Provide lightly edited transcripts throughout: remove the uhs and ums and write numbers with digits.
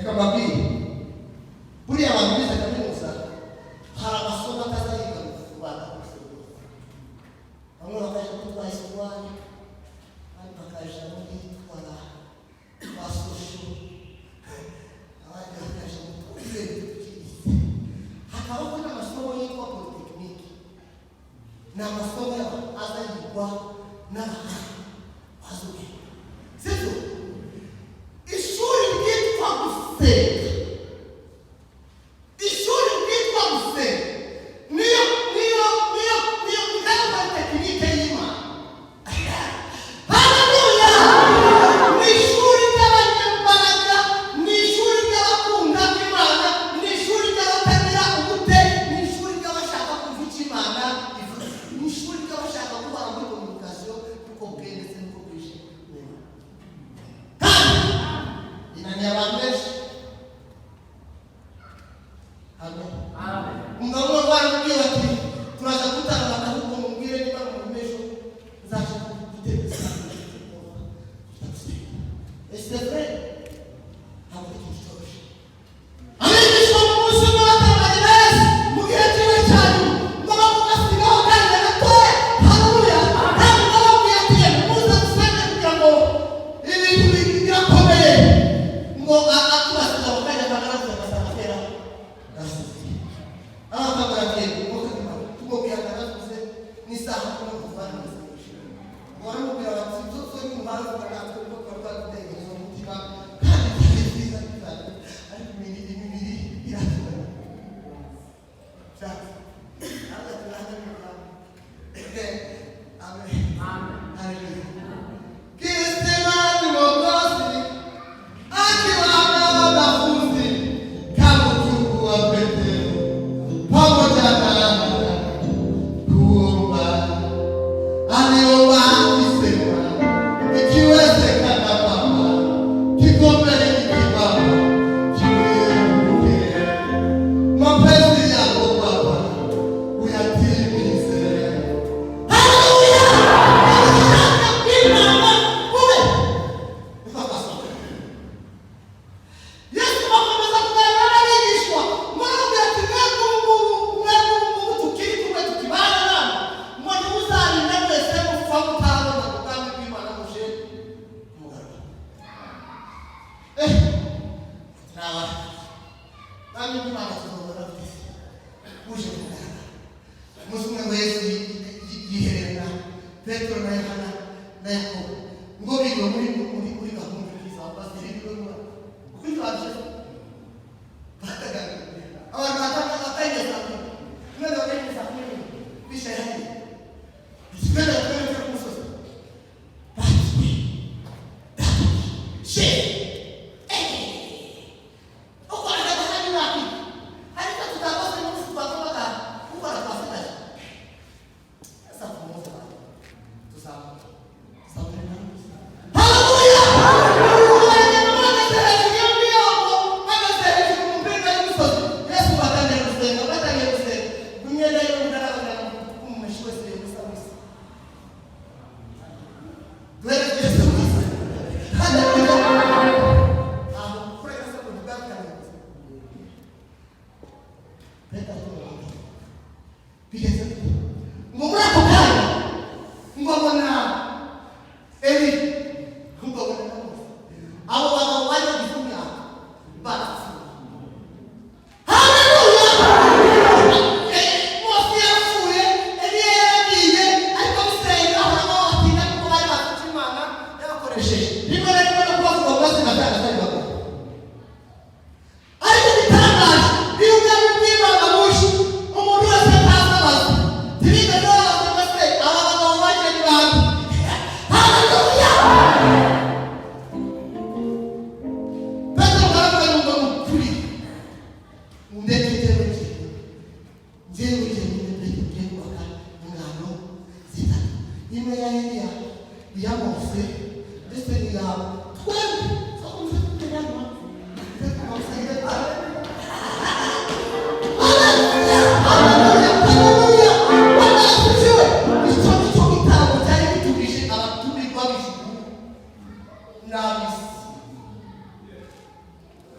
reka mbabwire buriya abantu bize kaminuza hari amasomo atazayiga mu Rwanda hose bamwe bakaja kutwara isirwani abandi bakaja muri twara basosho abandi bakaja mu kwizera hakabaho n'amasomo yitwa polytechnique ni amasomo azayigwa n'abahanga bazuye sibyo ishuri ryitwa gusenga ishuri ryitwa gusenga niyo ngamba tekinike y'Imana haleluya ni ishuri ry'abanyambaraga ni ishuri ry'abakunda Imana ni ishuri ry'abatagira ubute ni ishuri ry'abashaka kumva icyo Imana ivuga ni ishuri ry'abashaka kubara muri komunikasiyo kuko bwendetse nuko bwije inani abantu benshi amen umugabo w'abandi bati turaza gutanga akaruhuko mubwire niba mu mesho nzaje kugutegeka c'est vrai avec l'histoire abigisha mu munsi w'abatanganye neza mu gihe kimwe cyane ngo bakasigaho kandi gatoya haleluya kandi bababwiye ati muze dusenge kugira ngo ibintu birakomeye ngo akurasiga mu kanya kangana gasanga gasize abakabaragiye kumukama tumubwira kanavuze n'isaha ko muvana neza waramubwira bati zose ni muhanga kandi ko twategereje umutima kandi byiza cyane ariko imibiri iratubana cyane Allah turahana amen haleluya Kristo mokozi akiwana wanafunzi kama mchungu wa Petro pamoja na kuomba aliomba akisema ikiwezekana Baba kikombe hiki Baba kiwe mapenzi yako Baba uyatimize. Haleluya! Yesu akomeza kuganira n'abigishwa mwabwe ati mwebwe tukiri kumwe tukibana namwe mwari muzarinde mwese mupfa mutabona ubwami bw'Imana muje mugarura naba nami bw'Imana tuzobona bwese muje mugarura umunsi umwe ngo Yesu yiherera Petero na Yohana na Yakobo ngo biga muri gahunda nziza basiri bigo kuri baje bataganira abantu batageza none bageza bishahani isimera kwenda kumusoza bati she okora bahani wapi ariko tutakoze n'umuntu bakomaga ukora kwafika sasa kumusoza tusaba ariko bitangaje iyo ubwami bw'Imana buje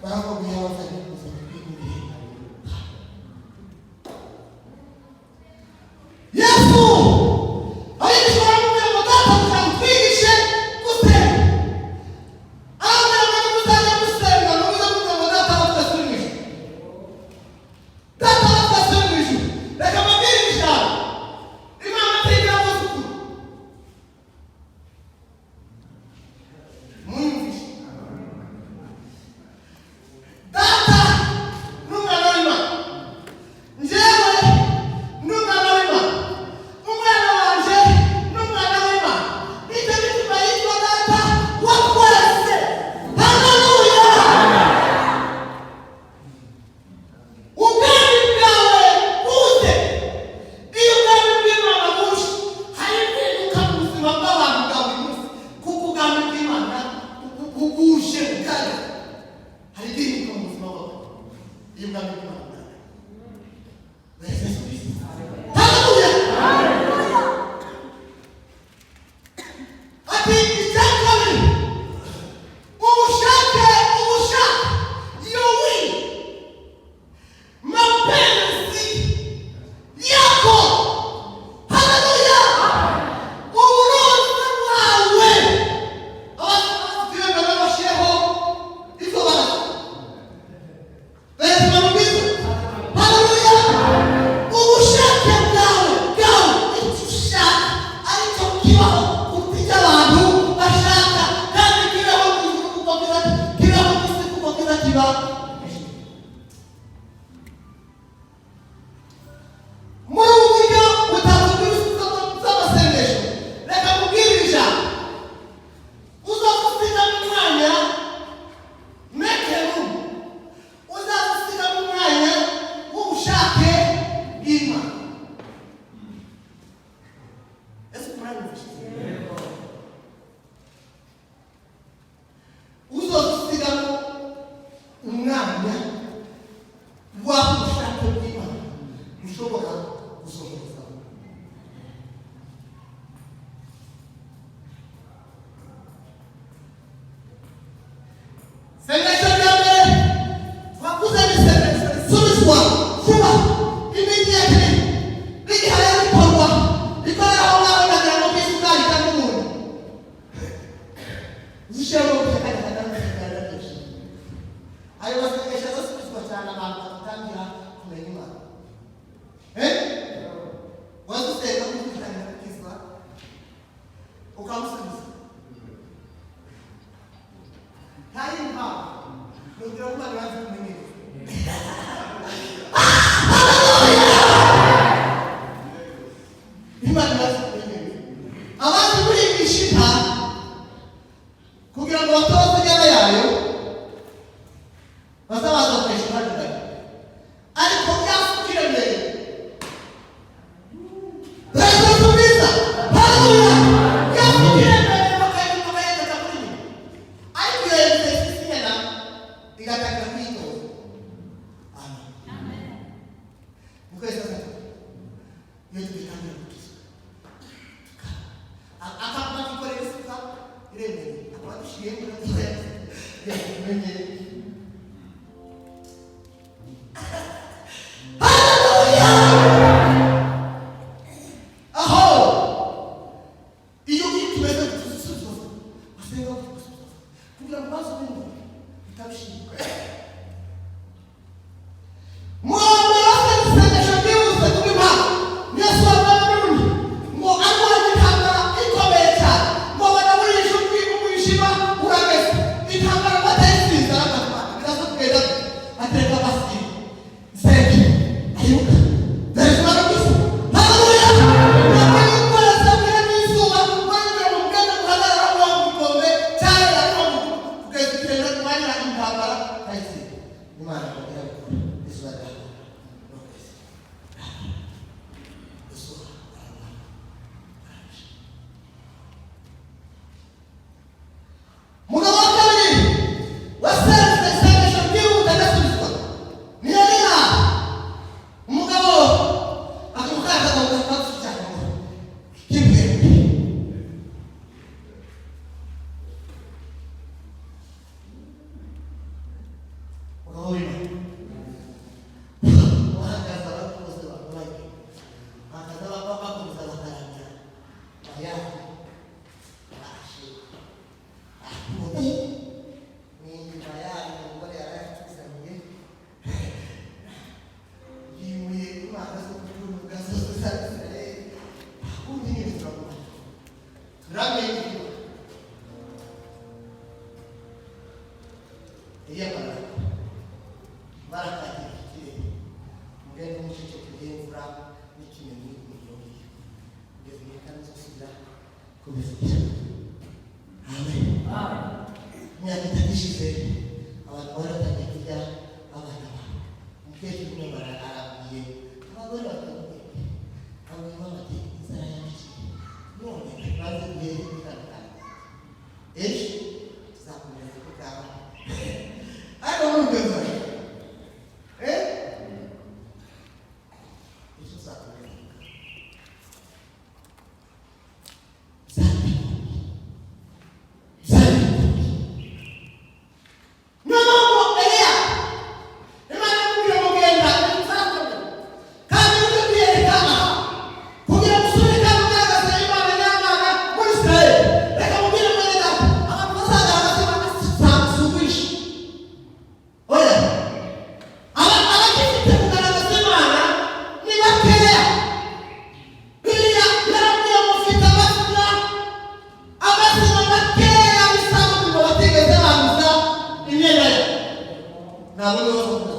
barakubwira abazanye kuzana kwigurira. Yesu abigishwa baramubwira ngo data kugira ngo twigishe gusenga. Arababwira ngo nimuzajya gusenga muze kugira ngo data wa twese uri mu ijuru. Data wa twese uri mu ijuru. Reka mbabwire ijambo. Imana ntigira abuzukuru. Mwumvishe. Data n'umwana w'Imana. Njyewe n'umwana w'Imana. Umwana wanje n'umwana w'Imana. Nicyo gituma yitwa data wa twese. Haleluya! Ubwami bwawe buze. Iyo ubwami bw'Imana buje, hari impinduka mu buzima bw'abantu bwa buri munsi. Kuko ubwami bw'Imana buje bugari. Hari impinduka mu buzima bw'abantu. Iyo ubwami bw'Imana bugari. Yesu Kristo. Haleluya! Ati icya kabiri, ubushake yowi mapenzi yako. Haleluya! Uburozi bwawe. Abafite n'abasheho ibyo baraza. Beza barubwiza. Haleluya! Ubushake bwawe icyo ushaka aricyo kibaho kuko icyo abantu bashaka kandi kibaho mu ijuru kuko kibaho mu isi kuko kibaho. Muri ubu buryo butatu bw'ibisubizo by'amasengesho, reka mubwire ijambo. Uzagusiga mu mwanya make room. Uzagusiga mu mwanya w'ubushake bw'Imana. Ese muranyumvishe? Uzagusigamo umwanya w'ubushake bw'Imana ushobora gusohorezamo. Sengesho rya mbere twakuze n'isengesho risubizwa vuba immediately rigihaye rikorwa rikorera aho ngaho nagira ngo kwisi bwarika n'umuntu uzishyiramo gushaka cyane byinshi. Ayo masengesho azasubizwa cyane abantu bagatangira kumenya Imana. Wadusenga kugitangira kukizwa ukamusubiza. Hari impamvu nugira ngo Imana yaje kumenyera. Imana yaje kumenyera. Abantu kurigisha inka kugira ngo batoze inyana yayo bazabaza kwishyura hagati. Ariko byasukire mbere. Reka tubiza. Haleluya! Byasukire mbere bakayenda kuri nyuma. Ariko iyo yese inyana igatangira kwitoza. Amen. Mukese sasa. Yesu bitangira kukiza. Akapata kikorera isuka iremeye. Akapata shiyemo na yesu. Hallelujah.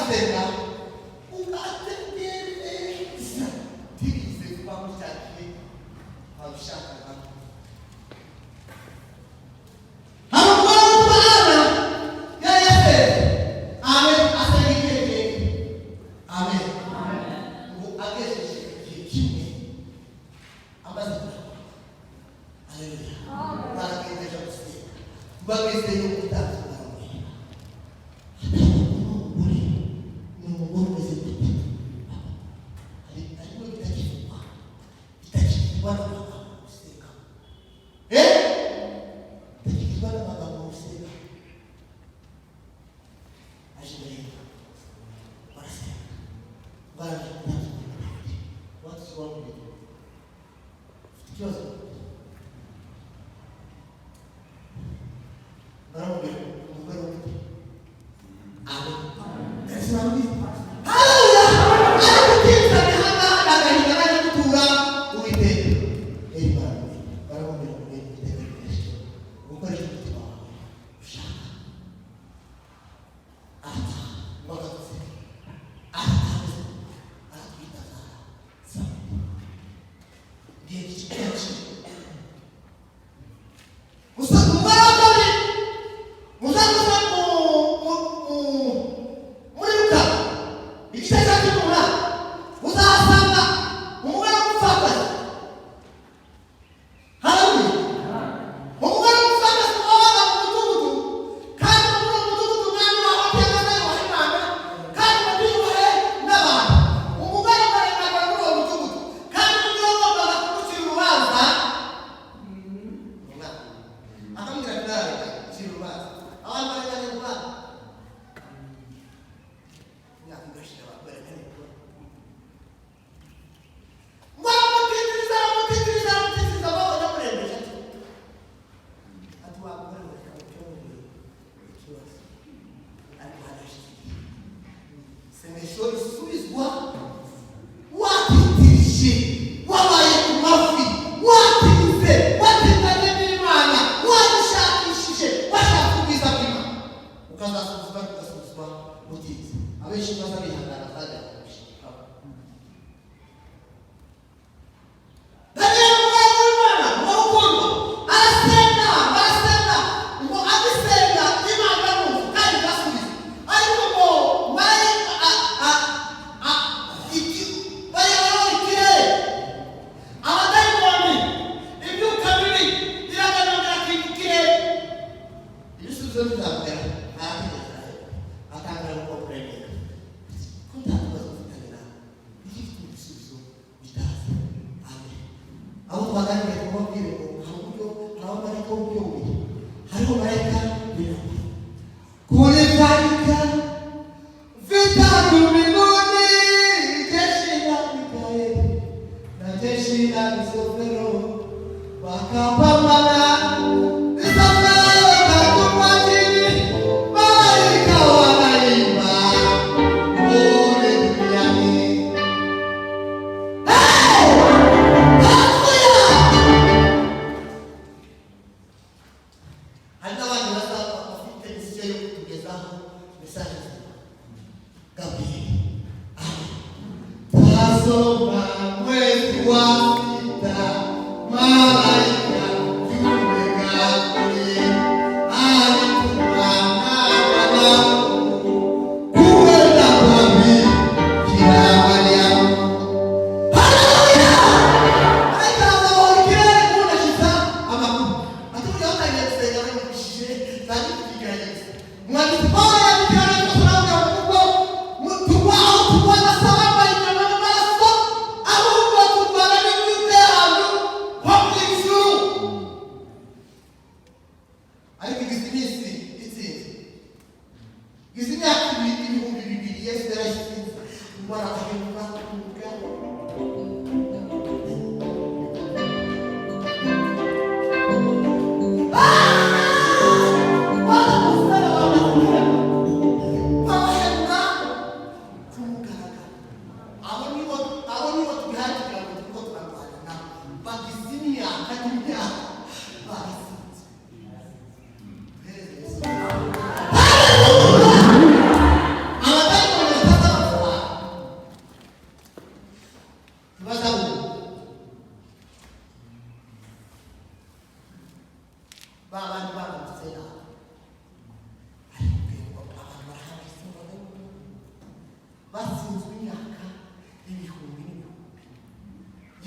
gusenga ugategereza tibize kuba mucyakire abishaka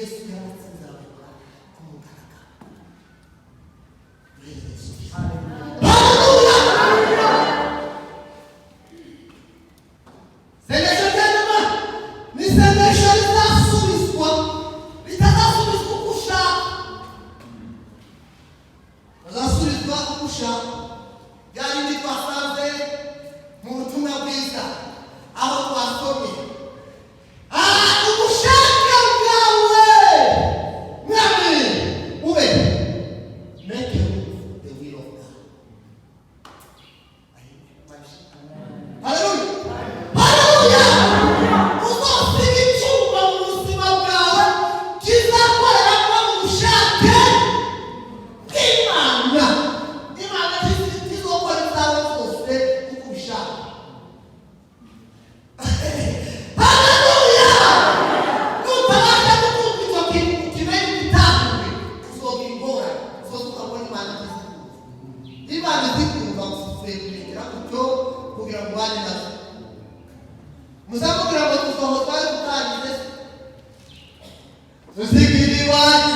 Yesu yaratsinze abakora ku mugaragaro. Sengesho ryanyuma ni sengesho rizasubizwa, ritazasubizwa uko ushaka, rizasubizwa uko ushaka. Ryarindi twasanze mu butumwa bwiza aho twasomye ubushake bwawe mwami ube make the will of God. Hallelujah. Hallelujah. Uzosiga icyuma mu buzima bwawe kizakoreramo ubushake bw'Imana. Imana izokora izawe zose uko ubishaka. Hallelujah. Nutabasha gutunga icyo kintu ukimenye ugitahure, uzogira ingorane, uzokabona Imana izikunda. Imana izikunda gusubiza gutyo kugira ngo ubane nazo. Muzamubwira ngo tuzohozwa dutangize tuzigira iwanyu